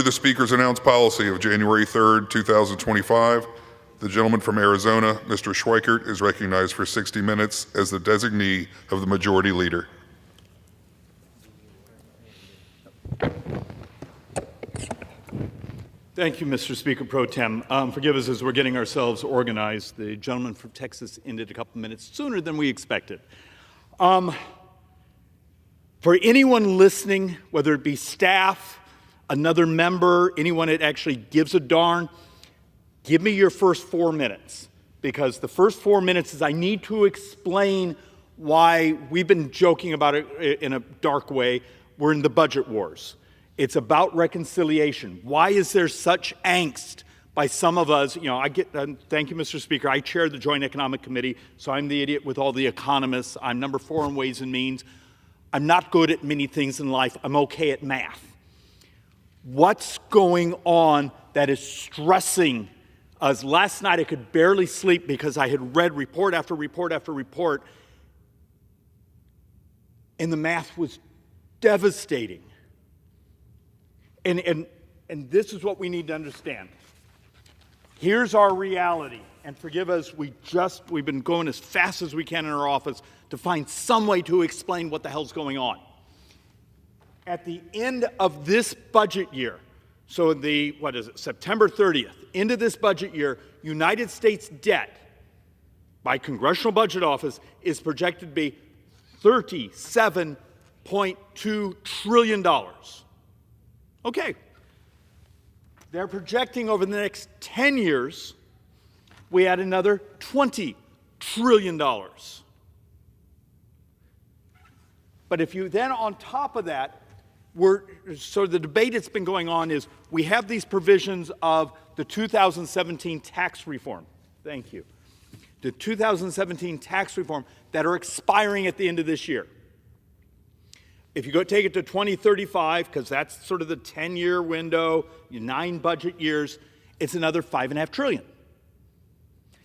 the Speaker's announced policy of January 3rd, 2025, the gentleman from Arizona, Mr. Schweikert, is recognized for 60 minutes as the designee of the Majority Leader. Thank you, Mr. Speaker Pro Tem. Forgive us as we're getting ourselves organized. The gentleman from Texas ended a couple minutes sooner than we expected. For anyone listening, whether it be staff, another member, anyone that actually gives a darn, give me your first 4 minutes, because the first 4 minutes is I need to explain why we've been joking about it in a dark way. We're in the budget wars. It's about reconciliation. Why is there such angst by some of us? You know, thank you, Mr. Speaker. I chair the Joint Economic Committee, so I'm the idiot with all the economists. I'm number 4 in Ways and Means. I'm not good at many things in life. I'm okay at math. What's going on that is stressing us? Last night I could barely sleep because I had read report after report after report, and the math was devastating. And this is what we need to understand. Here's our reality. And forgive us, we've been going as fast as we can in our office to find some way to explain what the hell's going on. At the end of this budget year, so September 30th, end of this budget year, United States debt by Congressional Budget Office is projected to be $37.2 trillion. Okay, they're projecting over the next 10 years, we add another $20 trillion. But if you then on top of that, so the debate that's been going on is we have these provisions of the 2017 tax reform. Thank you. The 2017 tax reform that are expiring at the end of this year. If you go take it to 2035, because that's sort of the 10-year window, 9 budget years, it's another $5.5 trillion.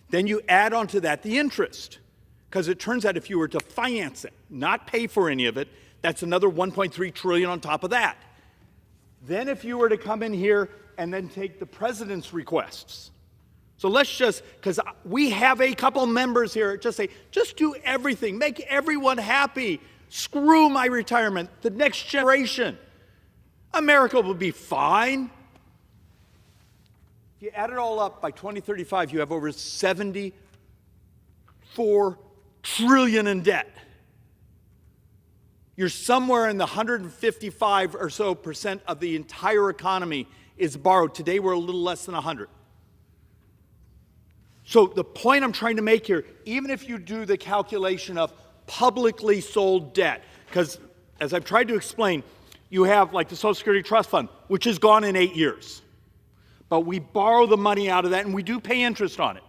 Then you add on to that the interest, because it turns out if you were to finance it, not pay for any of it, that's another $1.3 trillion on top of that. Then if you were to come in here and then take the president's requests. So let's just, because we have a couple members here, just say, just do everything, make everyone happy. Screw my retirement, the next generation. America will be fine. If you add it all up, by 2035, you have over $74 trillion in debt. You're somewhere in the 155 or so % of the entire economy is borrowed. Today, we're a little less than 100. So the point I'm trying to make here, even if you do the calculation of publicly sold debt, because as I've tried to explain, you have like the Social Security Trust Fund, which is gone in 8 years. But we borrow the money out of that and we do pay interest on it.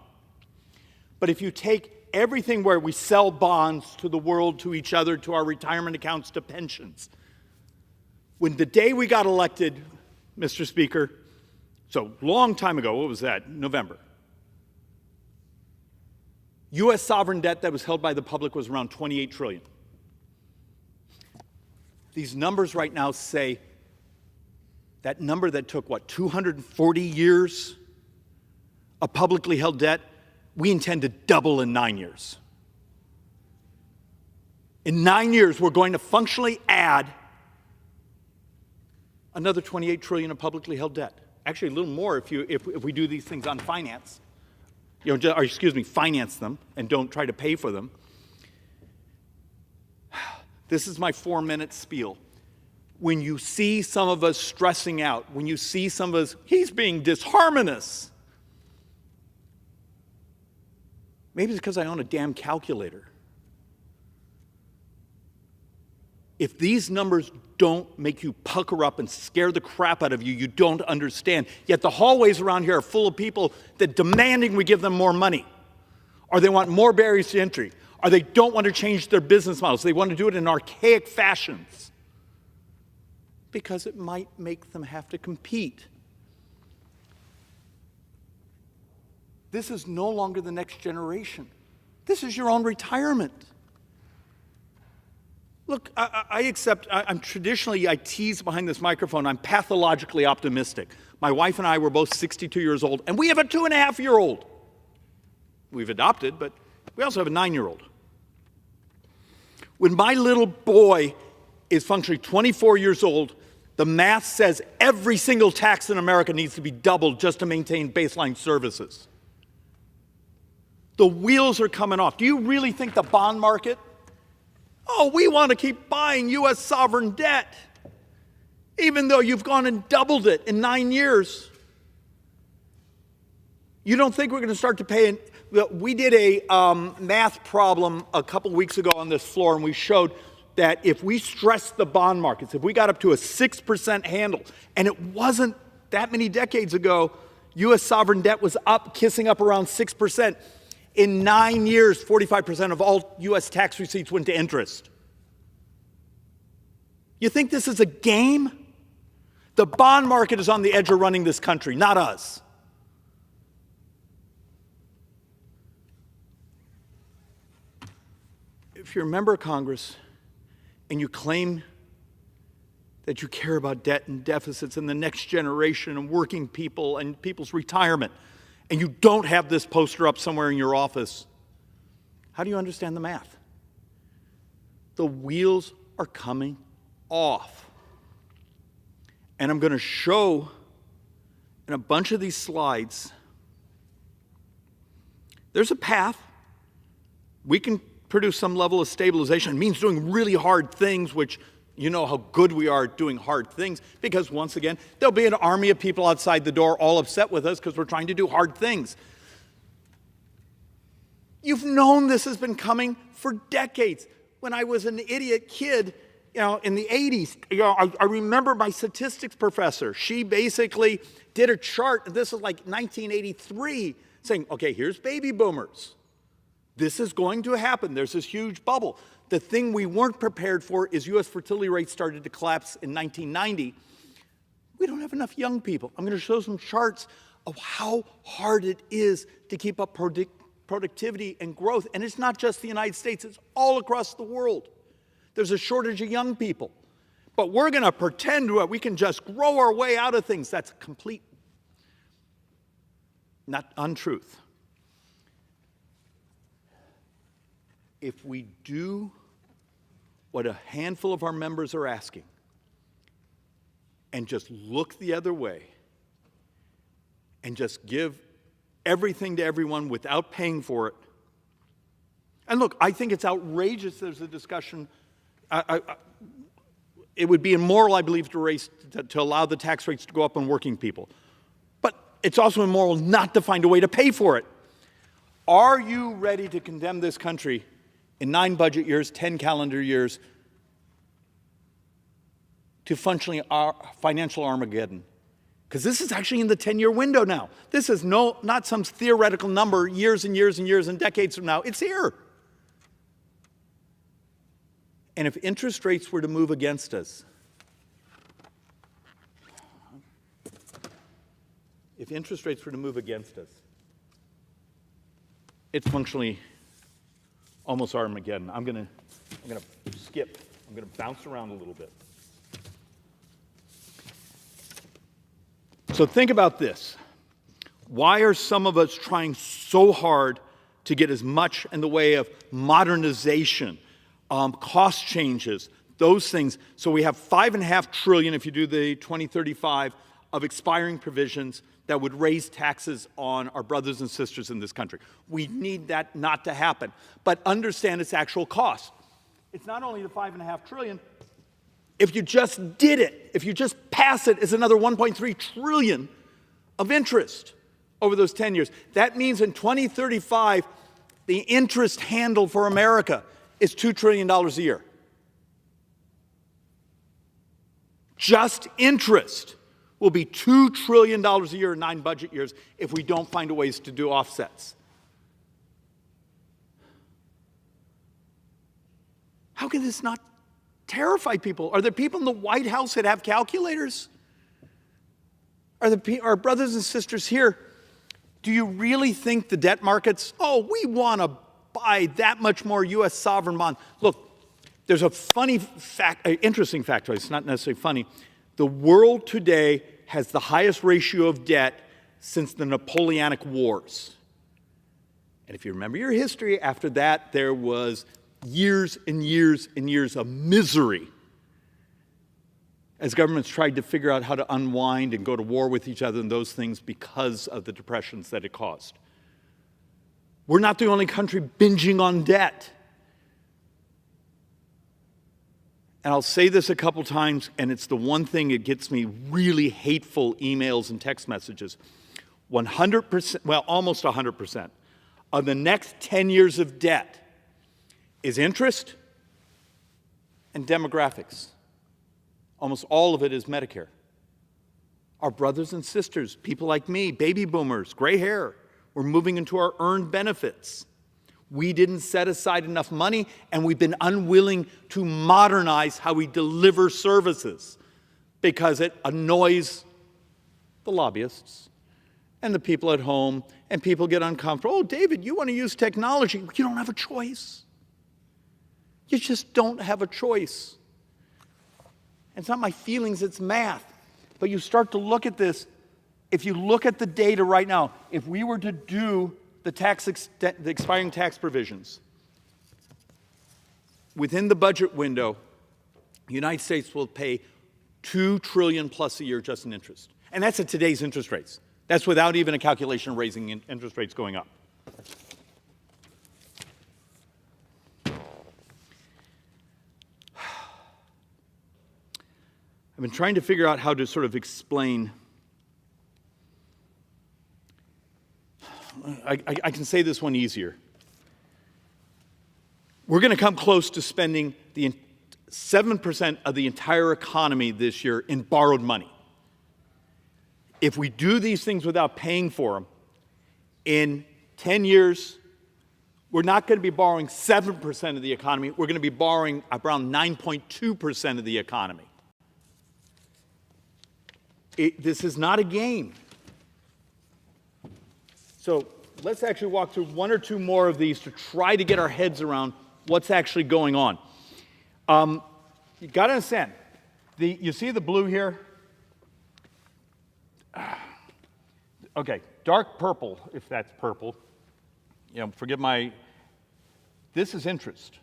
But if you take everything where we sell bonds to the world, to each other, to our retirement accounts, to pensions, when the day we got elected, Mr. Speaker, so long time ago, what was that? November. U.S. sovereign debt that was held by the public was around $28 trillion. These numbers right now say that number that took, 240 years of publicly held debt, we intend to double in 9 years. In 9 years, we're going to functionally add another $28 trillion of publicly held debt. Actually, a little more if we do these things on finance. Finance them and don't try to pay for them. This is my 4-minute spiel. When you see some of us stressing out, when you see some of us, he's being disharmonious. Maybe it's because I own a damn calculator. If these numbers don't make you pucker up and scare the crap out of you, you don't understand. Yet the hallways around here are full of people that demanding we give them more money. Or they want more barriers to entry. Or they don't want to change their business models. They want to do it in archaic fashions. Because it might make them have to compete. This is no longer the next generation. This is your own retirement. Look, I accept, I'm traditionally, I tease behind this microphone, I'm pathologically optimistic. My wife and I were both 62 years old, and we have a 2.5-year-old. We've adopted, but we also have a 9-year-old. When my little boy is functionally 24 years old, the math says every single tax in America needs to be doubled just to maintain baseline services. The wheels are coming off. Do you really think the bond market? Oh, we want to keep buying U.S. sovereign debt, even though you've gone and doubled it in 9 years. You don't think we're going to start to pay? We did a math problem a couple weeks ago on this floor, and we showed that if we stressed the bond markets, if we got up to a 6% handle, and it wasn't that many decades ago, U.S. sovereign debt was kissing up around 6%. In 9 years, 45% of all U.S. tax receipts went to interest. You think this is a game? The bond market is on the edge of running this country, not us. If you're a member of Congress and you claim that you care about debt and deficits and the next generation and working people and people's retirement, and you don't have this poster up somewhere in your office, how do you understand the math? The wheels are coming off. And I'm going to show in a bunch of these slides, there's a path. We can produce some level of stabilization. It means doing really hard things, which you know how good we are at doing hard things, because once again, there'll be an army of people outside the door all upset with us because we're trying to do hard things. You've known this has been coming for decades. When I was an idiot kid, in the 80s, I remember my statistics professor. She basically did a chart, this is like 1983, saying, okay, here's baby boomers. This is going to happen. There's this huge bubble. The thing we weren't prepared for is U.S. fertility rates started to collapse in 1990. We don't have enough young people. I'm going to show some charts of how hard it is to keep up productivity and growth. And it's not just the United States. It's all across the world. There's a shortage of young people. But we're going to pretend we can just grow our way out of things. That's complete, not untruth. If we do what a handful of our members are asking and just look the other way and just give everything to everyone without paying for it. And look, I think it's outrageous there's a discussion. It would be immoral, I believe, to allow the tax rates to go up on working people. But it's also immoral not to find a way to pay for it. Are you ready to condemn this country in 9 budget years, 10 calendar years, to functionally financial Armageddon? Because this is actually in the 10-year window now. This is not some theoretical number years and years and years and decades from now. It's here. And if interest rates were to move against us, it's functionally almost Armageddon. I'm gonna skip. I'm gonna bounce around a little bit. So think about this. Why are some of us trying so hard to get as much in the way of modernization, cost changes, those things? So we have $5.5 trillion, if you do the 2035, of expiring provisions that would raise taxes on our brothers and sisters in this country. We need that not to happen. But understand its actual cost. It's not only the $5.5 trillion. If you just did it, if you just pass it, it's another $1.3 trillion of interest over those 10 years. That means in 2035, the interest handle for America is $2 trillion a year. Just interest will be $2 trillion a year in 9 budget years if we don't find ways to do offsets. How can this not terrify people? Are there people in the White House that have calculators? Are our brothers and sisters here, do you really think the debt markets, we want to buy that much more U.S. sovereign bond? Look, There's a funny fact, interesting factoid, it's not necessarily funny. The world today has the highest ratio of debt since the Napoleonic Wars. And if you remember your history, after that there was years and years and years of misery as governments tried to figure out how to unwind and go to war with each other and those things because of the depressions that it caused. We're not the only country binging on debt. And I'll say this a couple times, and it's the one thing that gets me really hateful emails and text messages. 100%, well, almost 100% of the next 10 years of debt is interest and demographics. Almost all of it is Medicare. Our brothers and sisters, people like me, baby boomers, gray hair, we're moving into our earned benefits. We didn't set aside enough money, and we've been unwilling to modernize how we deliver services because it annoys the lobbyists and the people at home, and people get uncomfortable. Oh, David, you want to use technology. You don't have a choice. You just don't have a choice. It's not my feelings, it's math. But you start to look at this. If you look at the data right now, if we were to do the expiring tax provisions within the budget window, the United States will pay $2 trillion plus a year just in interest. And that's at today's interest rates. That's without even a calculation of raising interest rates going up. I've been trying to figure out how to sort of explain. I can say this one easier. We're going to come close to spending the 7% of the entire economy this year in borrowed money. If we do these things without paying for them, in 10 years, we're not going to be borrowing 7% of the economy. We're going to be borrowing around 9.2% of the economy. This is not a game. So let's actually walk through one or two more of these to try to get our heads around what's actually going on. You got to understand, you see the blue here? Okay, dark purple, if that's purple. Forgive my, this is interest.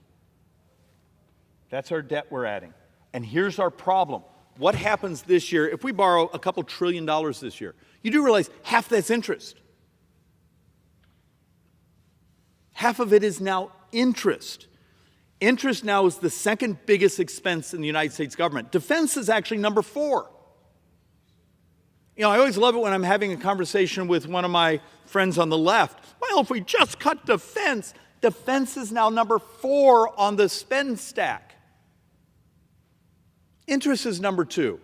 That's our debt we're adding. And here's our problem. What happens this year if we borrow a couple $1 trillion this year? You do realize half that's interest. Half of it is now interest. Interest now is the second biggest expense in the United States government. Defense is actually number 4. I always love it when I'm having a conversation with one of my friends on the left. Well, if we just cut defense, defense is now number 4 on the spend stack. Interest is number 2.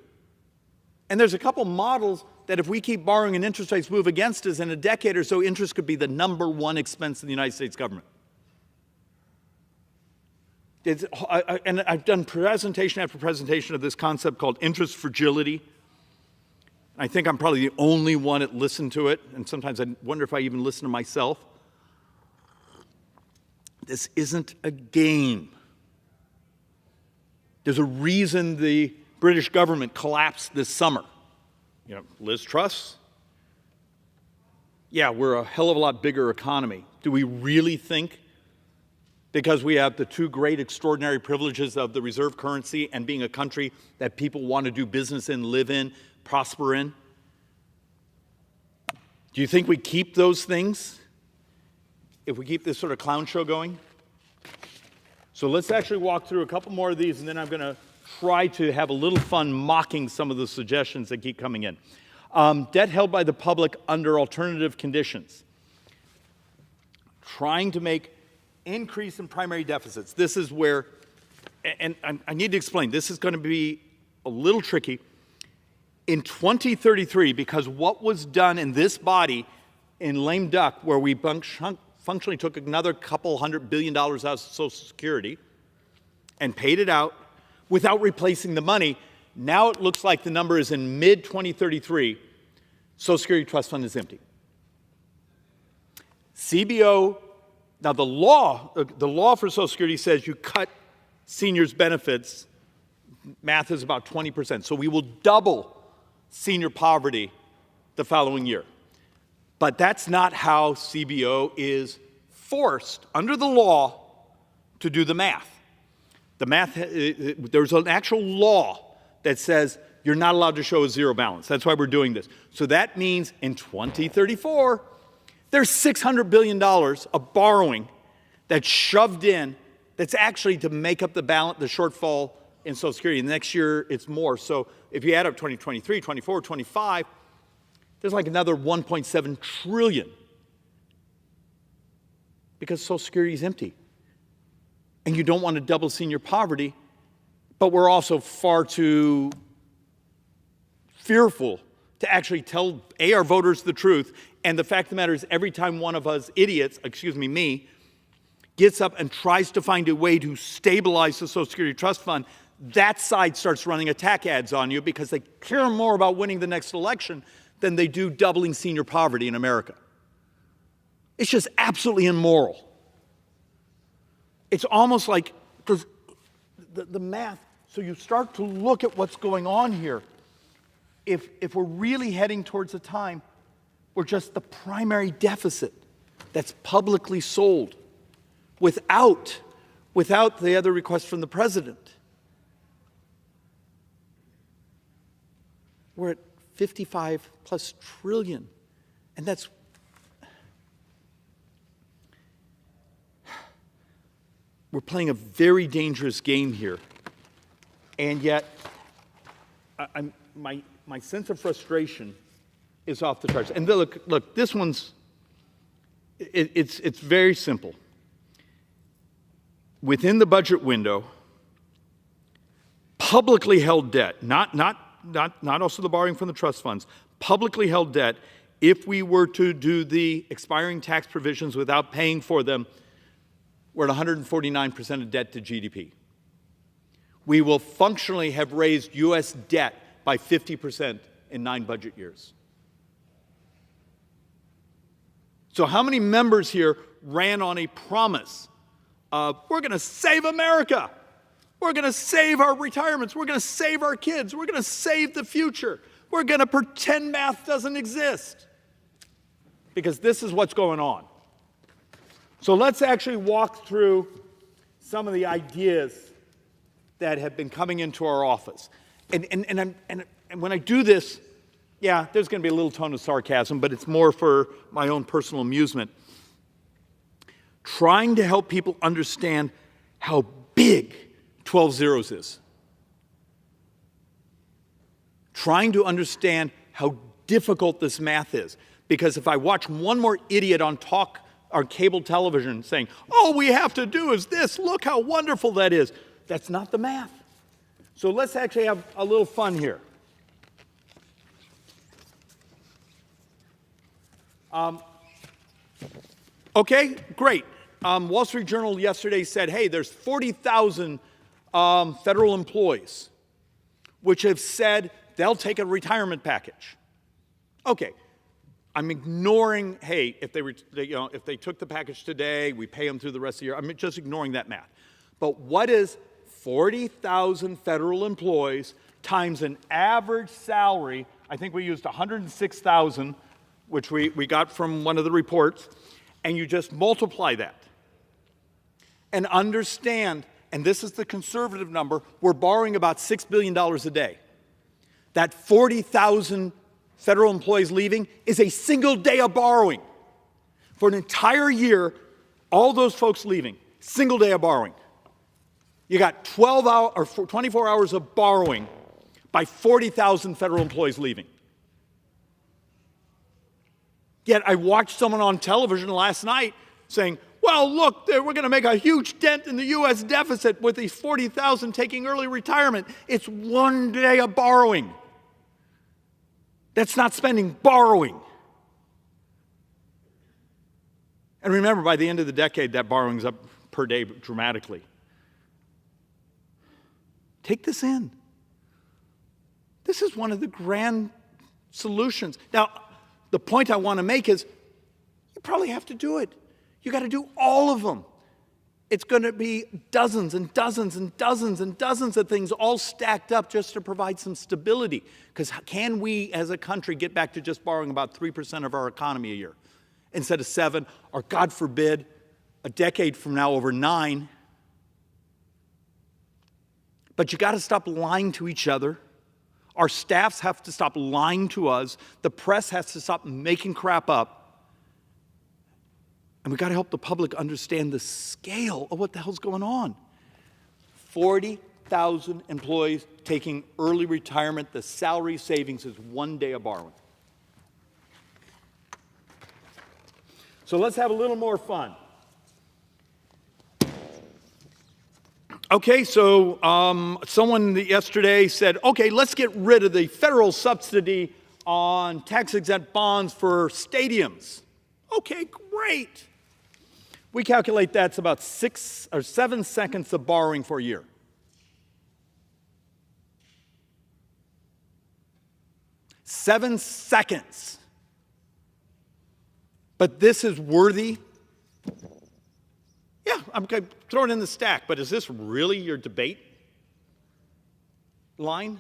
And there's a couple models that if we keep borrowing and interest rates move against us in a decade or so, interest could be the number 1 expense in the United States government. And I've done presentation after presentation of this concept called interest fragility. I think I'm probably the only one that listened to it, and sometimes I wonder if I even listen to myself. This isn't a game. There's a reason the British government collapsed this summer. Liz Truss? Yeah, we're a hell of a lot bigger economy. Do we really think, because we have the 2 great extraordinary privileges of the reserve currency and being a country that people want to do business in, live in, prosper in? Do you think we keep those things if we keep this sort of clown show going? So let's actually walk through a couple more of these, and then I'm going to try to have a little fun mocking some of the suggestions that keep coming in. Debt held by the public under alternative conditions. Trying to make increase in primary deficits. This is where, and I need to explain, this is going to be a little tricky. In 2033, because what was done in this body in lame duck, where we functionally took another couple $100 billion out of Social Security and paid it out without replacing the money, now it looks like the number is in mid-2033, Social Security Trust Fund is empty. CBO, now the law for Social Security says you cut seniors' benefits, math is about 20%. So we will double senior poverty the following year. But that's not how CBO is forced under the law to do the math. The math, there's an actual law that says you're not allowed to show a zero balance. That's why we're doing this. So that means in 2034, there's $600 billion of borrowing that's shoved in that's actually to make up the balance, the shortfall in Social Security. And next year, it's more. So if you add up 2023, 24, 25, there's like another 1.7 trillion because Social Security is empty. And you don't want to double senior poverty, but we're also far too fearful to actually tell, our voters the truth. And the fact of the matter is, every time one of us idiots, me, gets up and tries to find a way to stabilize the Social Security Trust Fund, that side starts running attack ads on you because they care more about winning the next election than they do doubling senior poverty in America. It's just absolutely immoral. It's almost like, because the math, so you start to look at what's going on here. If we're really heading towards a time where just the primary deficit that's publicly sold without the other request from the president, we're at 55 plus trillion. And that's, we're playing a very dangerous game here. And yet, my sense of frustration is off the charts. And look, this one's, it's very simple. Within the budget window, publicly held debt, not also the borrowing from the trust funds, publicly held debt, if we were to do the expiring tax provisions without paying for them, we're at 149% of debt to GDP. We will functionally have raised U.S. debt by 50% in 9 budget years. So how many members here ran on a promise of, we're going to save America, we're going to save our retirements, we're going to save our kids, we're going to save the future, we're going to pretend math doesn't exist? Because this is what's going on. So let's actually walk through some of the ideas that have been coming into our office. And when I do this, yeah, there's going to be a little tone of sarcasm, but it's more for my own personal amusement. Trying to help people understand how big 12 zeros is. Trying to understand how difficult this math is. Because if I watch one more idiot on cable television saying, all we have to do is this, look how wonderful that is, that's not the math. So let's actually have a little fun here. Okay, great. Wall Street Journal yesterday said, hey, there's 40,000 federal employees which have said they'll take a retirement package. Okay, I'm ignoring, hey, if they took the package today, we pay them through the rest of the year. I'm just ignoring that math. But what is 40,000 federal employees times an average salary? I think we used 106,000, which we got from one of the reports, and you just multiply that. And understand, and this is the conservative number, we're borrowing about $6 billion a day. That 40,000 federal employees leaving is a single day of borrowing. For an entire year, all those folks leaving, single day of borrowing. You got 24 hours of borrowing by 40,000 federal employees leaving. Yet I watched someone on television last night saying, well, look, we're going to make a huge dent in the U.S. deficit with these 40,000 taking early retirement. It's one day of borrowing. That's not spending, borrowing. And remember, by the end of the decade, that borrowing's up per day dramatically. Take this in. This is one of the grand solutions. Now, the point I want to make is you probably have to do it. You got to do all of them. It's going to be dozens and dozens and dozens and dozens of things all stacked up just to provide some stability. Because can we as a country get back to just borrowing about 3% of our economy a year instead of 7, or God forbid, a decade from now over 9? But you got to stop lying to each other. Our staffs have to stop lying to us. The press has to stop making crap up. And we've got to help the public understand the scale of what the hell's going on. 40,000 employees taking early retirement. The salary savings is 1 day of borrowing. So let's have a little more fun. Okay, so someone yesterday said, okay, let's get rid of the federal subsidy on tax-exempt bonds for stadiums. Okay, great. We calculate that's about 6 or 7 seconds of borrowing for a year. Seven seconds. But this is worthy. Yeah, I'm going to throw it in the stack, but is this really your debate line?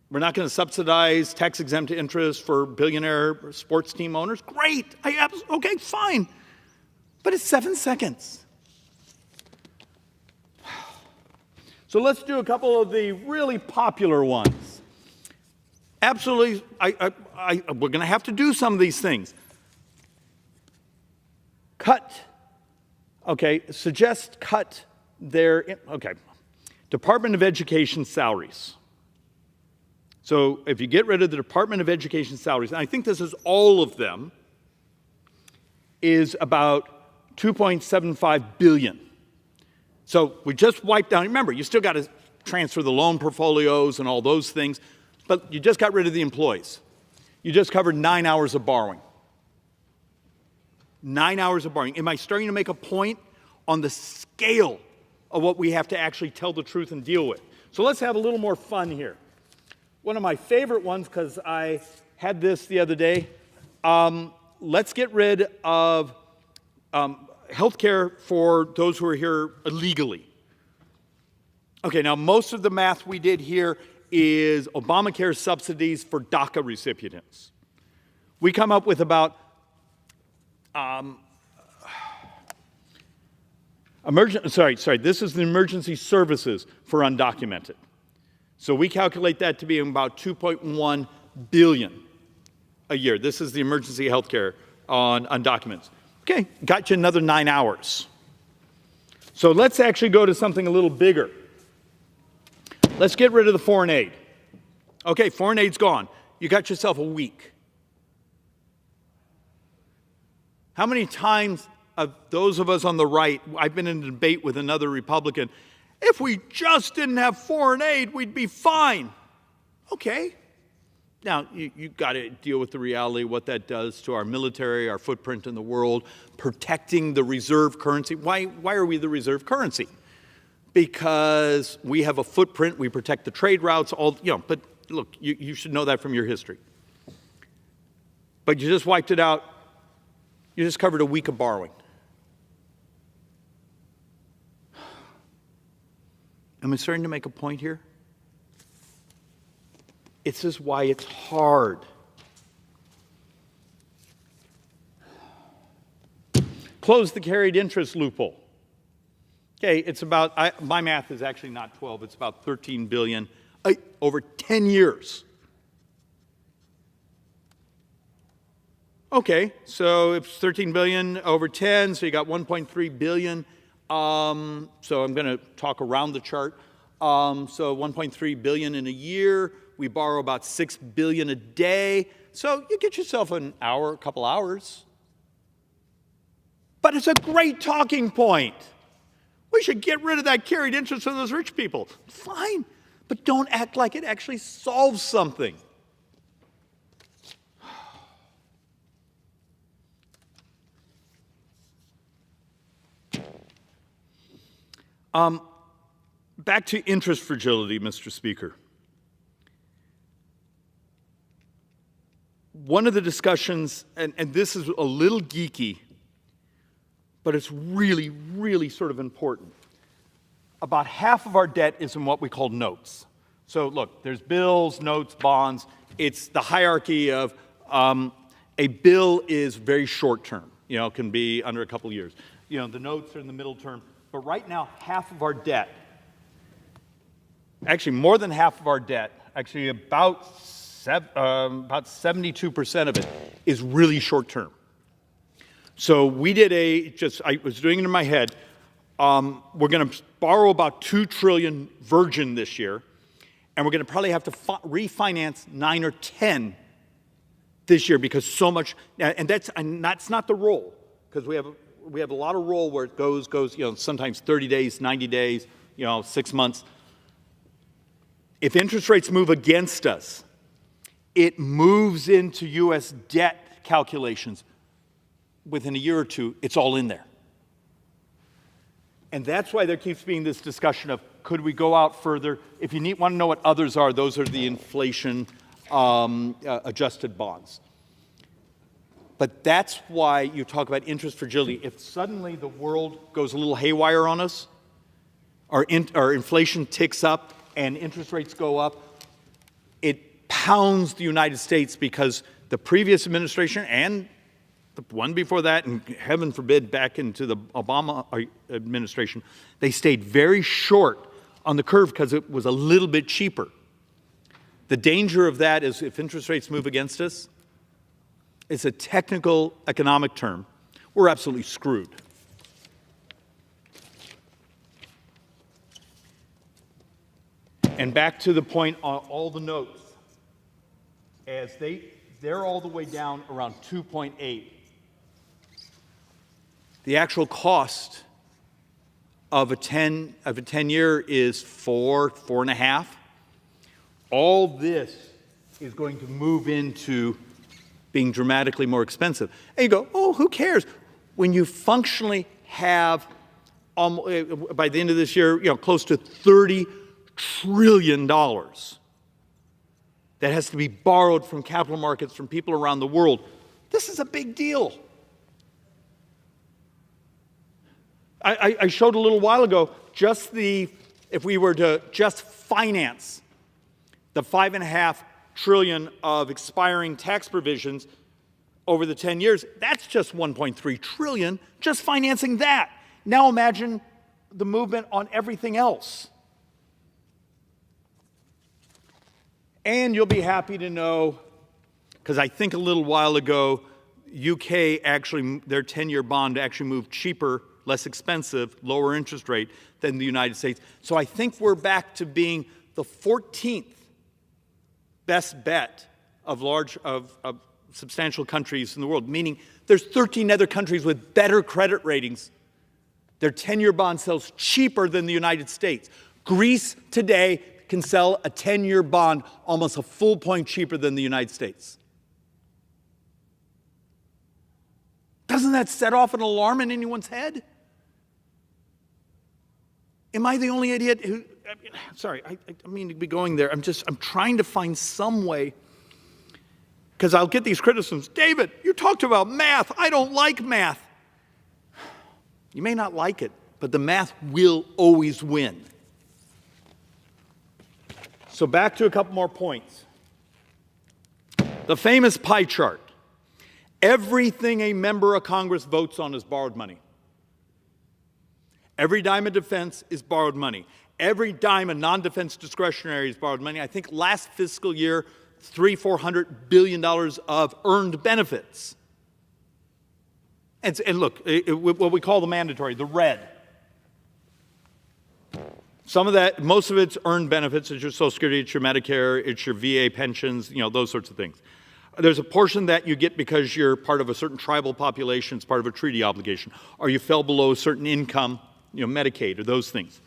We're not going to subsidize tax-exempt interest for billionaire sports team owners? Great. Okay, fine. But it's 7 seconds. So let's do a couple of the really popular ones. Absolutely, we're going to have to do some of these things. Suggest cut their, Department of Education salaries. So if you get rid of the Department of Education salaries, and I think this is all of them, is about $2.75 billion. So we just wiped down, remember, you still got to transfer the loan portfolios and all those things, but you just got rid of the employees. You just covered 9 hours of borrowing. 9 hours of borrowing. Am I starting to make a point on the scale of what we have to actually tell the truth and deal with? So let's have a little more fun here. One of my favorite ones, because I had this the other day, let's get rid of health care for those who are here illegally. Okay, now most of the math we did here is Obamacare subsidies for DACA recipients. We come up with about this is the emergency services for undocumented. So we calculate that to be about $2.1 billion a year. This is the emergency health care on undocumented. Okay, got you another 9 hours. So let's actually go to something a little bigger. Let's get rid of the foreign aid. Okay, foreign aid's gone. You got yourself a week. How many times of those of us on the right, I've been in a debate with another Republican, if we just didn't have foreign aid, we'd be fine. Okay. Now, you've got to deal with the reality of what that does to our military, our footprint in the world, protecting the reserve currency. Why are we the reserve currency? Because we have a footprint, we protect the trade routes, but look, you should know that from your history. But you just wiped it out. You just covered a week of borrowing. Am I starting to make a point here? This is why it's hard. Close the carried interest loophole. Okay, it's about, my math is actually not 12, it's about 13 billion over 10 years. Okay, so it's 13 billion over 10, so you got 1.3 billion. So I'm going to talk around the chart. So 1.3 billion in a year. We borrow about 6 billion a day. So you get yourself an hour, a couple hours. But it's a great talking point. We should get rid of that carried interest on those rich people. Fine, but don't act like it actually solves something. Back to interest fragility, Mr. Speaker. One of the discussions, and this is a little geeky, but it's really, really sort of important. About half of our debt is in what we call notes. So look, there's bills, notes, bonds. It's the hierarchy of a bill is very short term, can be under a couple of years. The notes are in the middle term. But right now, half of our debt, actually more than half of our debt, actually about 72% of it is really short term. So we did I was doing it in my head. We're going to borrow about $2 trillion virgin this year, and we're going to probably have to refinance 9 or 10 this year because so much, and that's not the roll, because we have a lot of roll where it goes, sometimes 30 days, 90 days, 6 months. If interest rates move against us, it moves into U.S. debt calculations. Within a year or two, it's all in there. And that's why there keeps being this discussion of, could we go out further? If you want to know what others are, those are the inflation adjusted bonds. But that's why you talk about interest fragility. If suddenly the world goes a little haywire on us, our inflation ticks up and interest rates go up, it pounds the United States, because the previous administration and the one before that, and heaven forbid back into the Obama administration, they stayed very short on the curve because it was a little bit cheaper. The danger of that is if interest rates move against us, it's a technical economic term, we're absolutely screwed. And back to the point on all the notes, as they're all the way down around 2.8. The actual cost of a 10-year is 4.5. All this is going to move into being dramatically more expensive. And you go, oh, who cares? When you functionally have, by the end of this year, close to $30 trillion that has to be borrowed from capital markets, from people around the world, this is a big deal. I showed a little while ago if we were to just finance the $5.5 trillion of expiring tax provisions over the 10 years, that's just $1.3 trillion, just financing that. Now imagine the movement on everything else. And you'll be happy to know, because I think a little while ago, UK actually, their 10-year bond actually moved cheaper, less expensive, lower interest rate than the United States. So I think we're back to being the 14th best bet of substantial countries in the world, meaning there's 13 other countries with better credit ratings. Their 10-year bond sells cheaper than the United States. Greece today can sell a 10-year bond almost a full point cheaper than the United States. Doesn't that set off an alarm in anyone's head? Am I the only idiot who, sorry, I mean to be going there. I'm trying to find some way, because I'll get these criticisms. David, you talked about math. I don't like math. You may not like it, but the math will always win. So back to a couple more points. The famous pie chart. Everything a member of Congress votes on is borrowed money. Every dime of defense is borrowed money. Every dime of non-defense discretionary is borrowed money. I think last fiscal year, $400 billion of earned benefits. And look, what we call the mandatory, the red. Some of that, most of it's earned benefits. It's your Social Security, it's your Medicare, it's your VA pensions, those sorts of things. There's a portion that you get because you're part of a certain tribal population, it's part of a treaty obligation, or you fell below a certain income, Medicaid, or those things.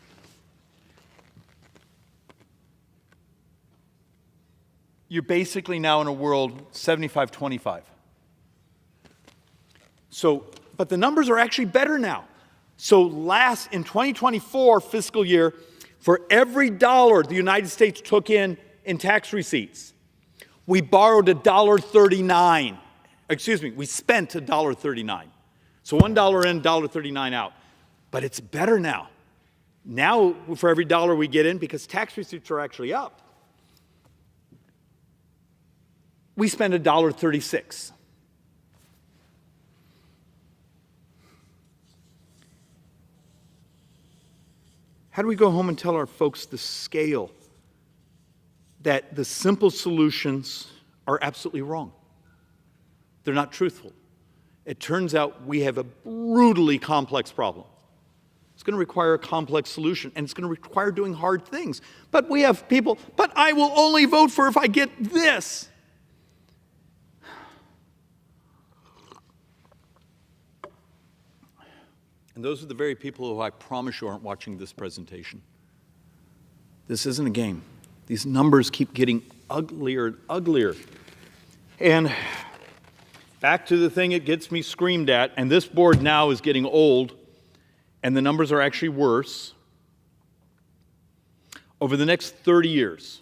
You're basically now in a world 75-25. But the numbers are actually better now. So in 2024 fiscal year, for every dollar the United States took in tax receipts, we borrowed $1.39. We spent $1.39. So $1 in, $1.39 out. But it's better now. Now, for every dollar we get in, because tax receipts are actually up, we spend $1.36. How do we go home and tell our folks the scale that the simple solutions are absolutely wrong? They're not truthful. It turns out we have a brutally complex problem. It's going to require a complex solution, and it's going to require doing hard things. But we have people, but I will only vote for if I get this. And those are the very people who I promise you aren't watching this presentation. This isn't a game. These numbers keep getting uglier and uglier. And back to the thing it gets me screamed at, and this board now is getting old, and the numbers are actually worse. Over the next 30 years,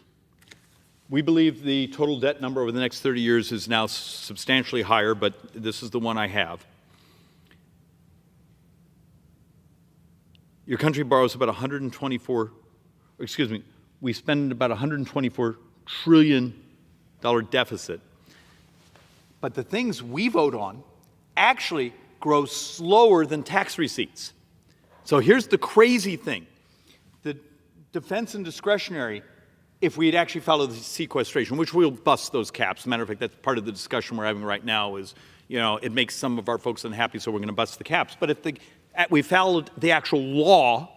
we believe the total debt number over the next 30 years is now substantially higher, but this is the one I have. Your country borrows about we spend about $124 trillion deficit. But the things we vote on actually grow slower than tax receipts. So here's the crazy thing. The defense and discretionary, if we had actually followed the sequestration, which we'll bust those caps. As a matter of fact, that's part of the discussion we're having right now is, it makes some of our folks unhappy, so we're going to bust the caps. But if we followed the actual law,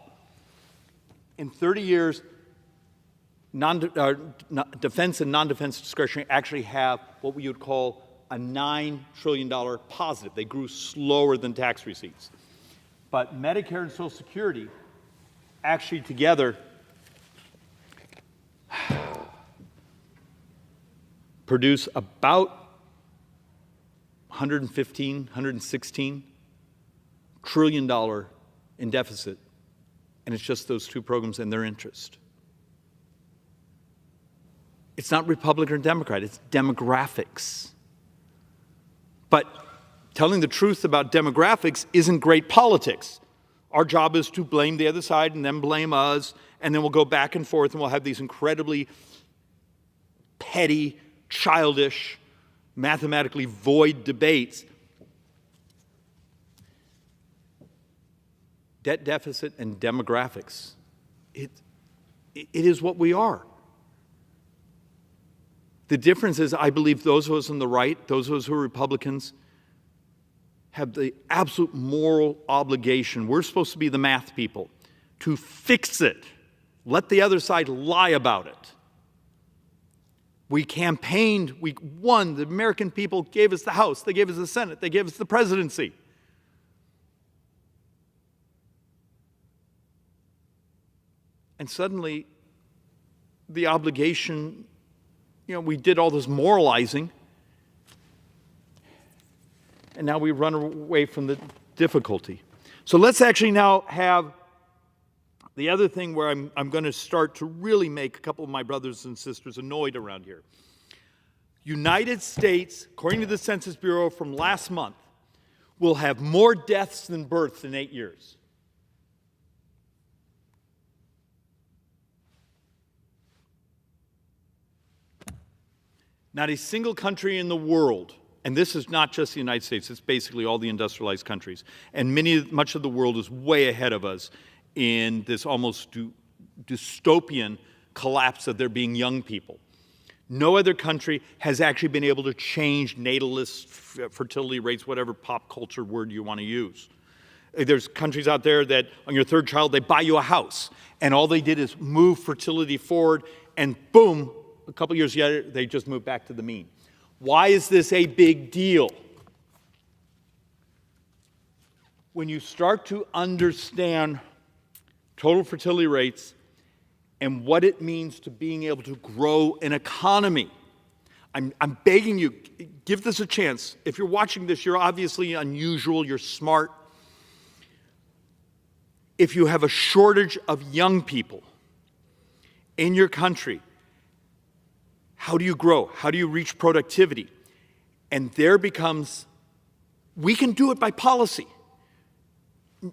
in 30 years, defense and non-defense discretionary actually have what we would call a $9 trillion positive. They grew slower than tax receipts. But Medicare and Social Security actually together produce about $116 trillion in deficit, and it's just those two programs and their interest. It's not Republican or Democrat, it's demographics. But telling the truth about demographics isn't great politics. Our job is to blame the other side and then blame us, and then we'll go back and forth and we'll have these incredibly petty, childish, mathematically void debates. Debt deficit and demographics. It is what we are. The difference is, I believe those of us on the right, those of us who are Republicans, have the absolute moral obligation. We're supposed to be the math people, to fix it. Let the other side lie about it. We campaigned, we won. The American people gave us the House, they gave us the Senate, they gave us the presidency. And suddenly, the obligation, we did all this moralizing, and now we run away from the difficulty. So let's actually now have the other thing where I'm going to start to really make a couple of my brothers and sisters annoyed around here. United States, according to the Census Bureau from last month, will have more deaths than births in 8 years. Not a single country in the world, and this is not just the United States, it's basically all the industrialized countries, and much of the world is way ahead of us in this almost dystopian collapse of there being young people. No other country has actually been able to change natalist fertility rates, whatever pop culture word you want to use. There's countries out there that on your third child, they buy you a house, and all they did is move fertility forward, and boom, a couple years later, they just moved back to the mean. Why is this a big deal? When you start to understand total fertility rates and what it means to being able to grow an economy, I'm begging you, give this a chance. If you're watching this, you're obviously unusual, you're smart. If you have a shortage of young people in your country, how do you grow? How do you reach productivity? And there becomes, we can do it by policy.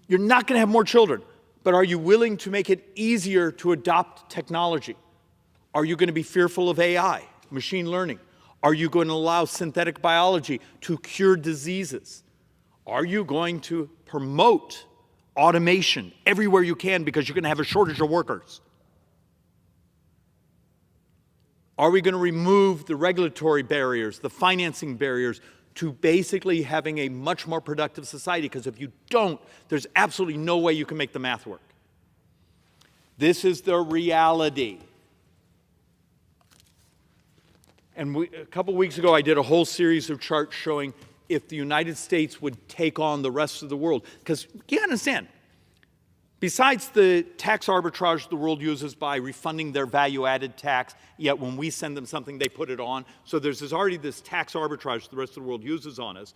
You're not going to have more children, but are you willing to make it easier to adopt technology? Are you going to be fearful of AI, machine learning? Are you going to allow synthetic biology to cure diseases? Are you going to promote automation everywhere you can because you're going to have a shortage of workers? Are we going to remove the regulatory barriers, the financing barriers, to basically having a much more productive society? Because if you don't, there's absolutely no way you can make the math work. This is the reality. And a couple weeks ago, I did a whole series of charts showing if the United States would take on the rest of the world. Because you understand, besides the tax arbitrage the world uses by refunding their value-added tax, yet when we send them something, they put it on. So there's already this tax arbitrage the rest of the world uses on us.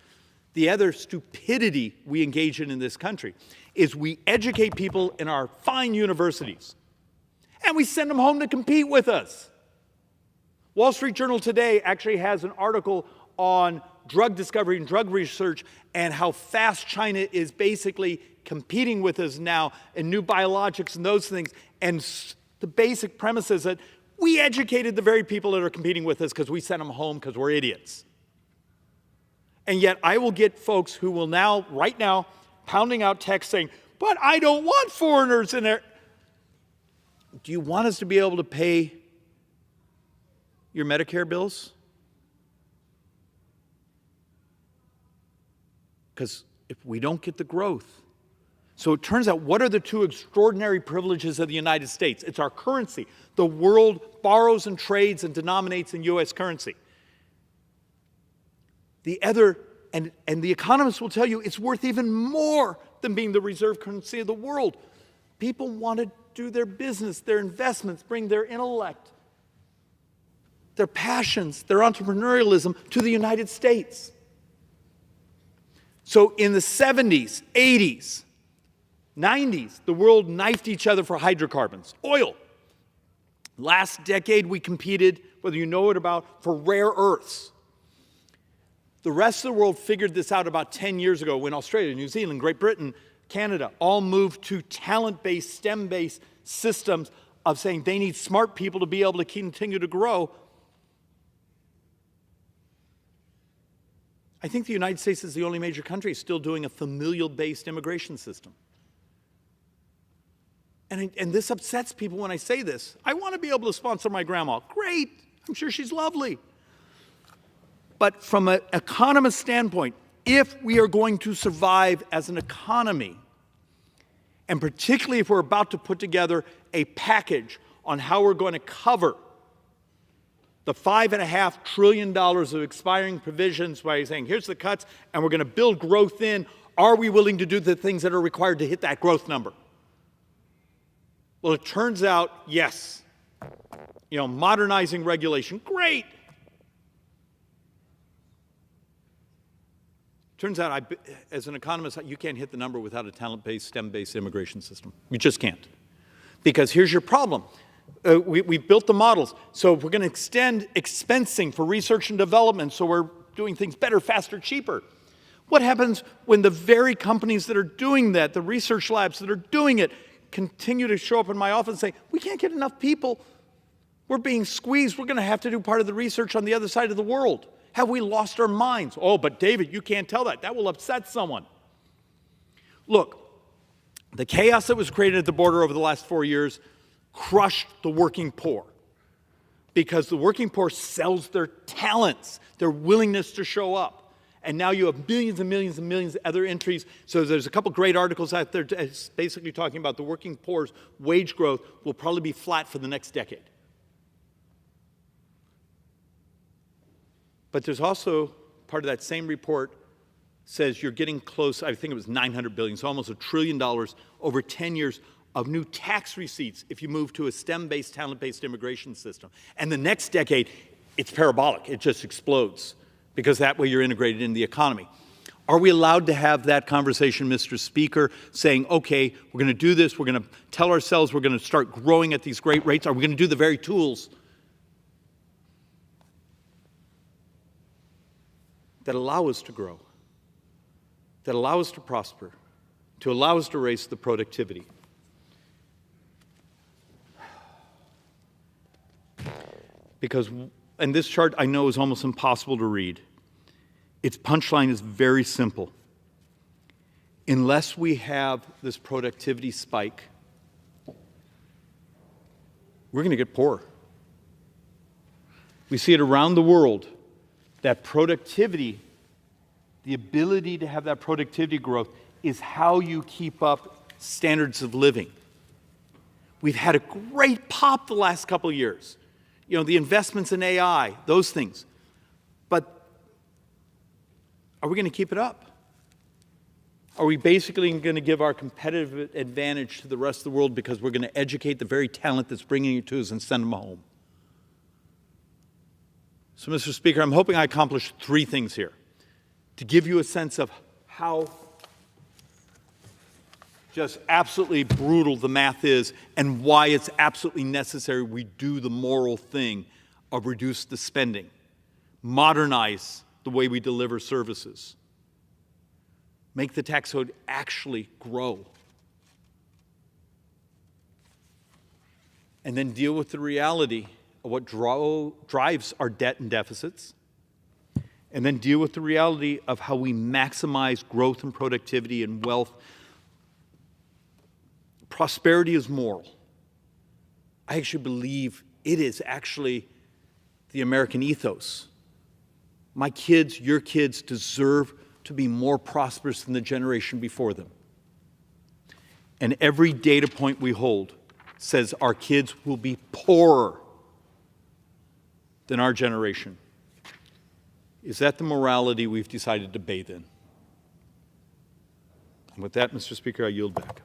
The other stupidity we engage in this country is we educate people in our fine universities, and we send them home to compete with us. Wall Street Journal today actually has an article on drug discovery and drug research and how fast China is basically competing with us now in new biologics and those things. And the basic premise is that we educated the very people that are competing with us because we sent them home because we're idiots. And yet I will get folks who will now, right now, pounding out texts saying, but I don't want foreigners in there. Do you want us to be able to pay your Medicare bills? Because if we don't get the growth. So it turns out, what are the two extraordinary privileges of the United States? It's our currency. The world borrows and trades and denominates in U.S. currency. The other, and the economists will tell you, it's worth even more than being the reserve currency of the world. People want to do their business, their investments, bring their intellect, their passions, their entrepreneurialism to the United States. So in the 70s, 80s, 90s, the world knifed each other for hydrocarbons, oil. Last decade, we competed, whether you know it about, for rare earths. The rest of the world figured this out about 10 years ago when Australia, New Zealand, Great Britain, Canada all moved to talent-based, STEM-based systems of saying they need smart people to be able to continue to grow. I think the United States is the only major country still doing a familial-based immigration system. And this upsets people when I say this. I want to be able to sponsor my grandma. Great. I'm sure she's lovely. But from an economist standpoint, if we are going to survive as an economy, and particularly if we're about to put together a package on how we're going to cover the $5.5 trillion of expiring provisions by saying, here's the cuts, and we're going to build growth in, are we willing to do the things that are required to hit that growth number? Well, it turns out, yes. Modernizing regulation, great. Turns out, as an economist, you can't hit the number without a talent-based, STEM-based immigration system. You just can't. Because here's your problem. We built the models. So if we're going to extend expensing for research and development, so we're doing things better, faster, cheaper. What happens when the very companies that are doing that, the research labs that are doing it, continue to show up in my office and say, we can't get enough people. We're being squeezed. We're going to have to do part of the research on the other side of the world. Have we lost our minds? Oh, but David, you can't tell that. That will upset someone. Look, the chaos that was created at the border over the last 4 years crushed the working poor because the working poor sells their talents, their willingness to show up. And now you have millions and millions and millions of other entries. So there's a couple great articles out there basically talking about the working poor's wage growth will probably be flat for the next decade. But there's also part of that same report says you're getting close, I think it was $900 billion, so almost $1 trillion over 10 years of new tax receipts if you move to a STEM-based, talent-based immigration system. And the next decade, it's parabolic. It just explodes because that way you're integrated in the economy. Are we allowed to have that conversation, Mr. Speaker, saying, okay, we're going to do this, we're going to tell ourselves we're going to start growing at these great rates? Are we going to do the very tools that allow us to grow, that allow us to prosper, to allow us to raise the productivity. Because, and this chart I know is almost impossible to read. Its punchline is very simple. Unless we have this productivity spike, we're going to get poorer. We see it around the world, that productivity, the ability to have that productivity growth, is how you keep up standards of living. We've had a great pop the last couple of years. You know, the investments in AI, those things. But are we going to keep it up? Are we basically going to give our competitive advantage to the rest of the world because we're going to educate the very talent that's bringing it to us and send them home? So, Mr. Speaker, I'm hoping I accomplished three things here. To give you a sense of how just absolutely brutal the math is and why it's absolutely necessary we do the moral thing of reduce the spending, modernize the way we deliver services, make the tax code actually grow, and then deal with the reality of what drives our debt and deficits, and then deal with the reality of how we maximize growth and productivity and wealth. Prosperity is moral. I actually believe it is actually the American ethos. My kids, your kids, deserve to be more prosperous than the generation before them. And every data point we hold says our kids will be poorer than our generation. Is that the morality we've decided to bathe in? And with that, Mr. Speaker, I yield back.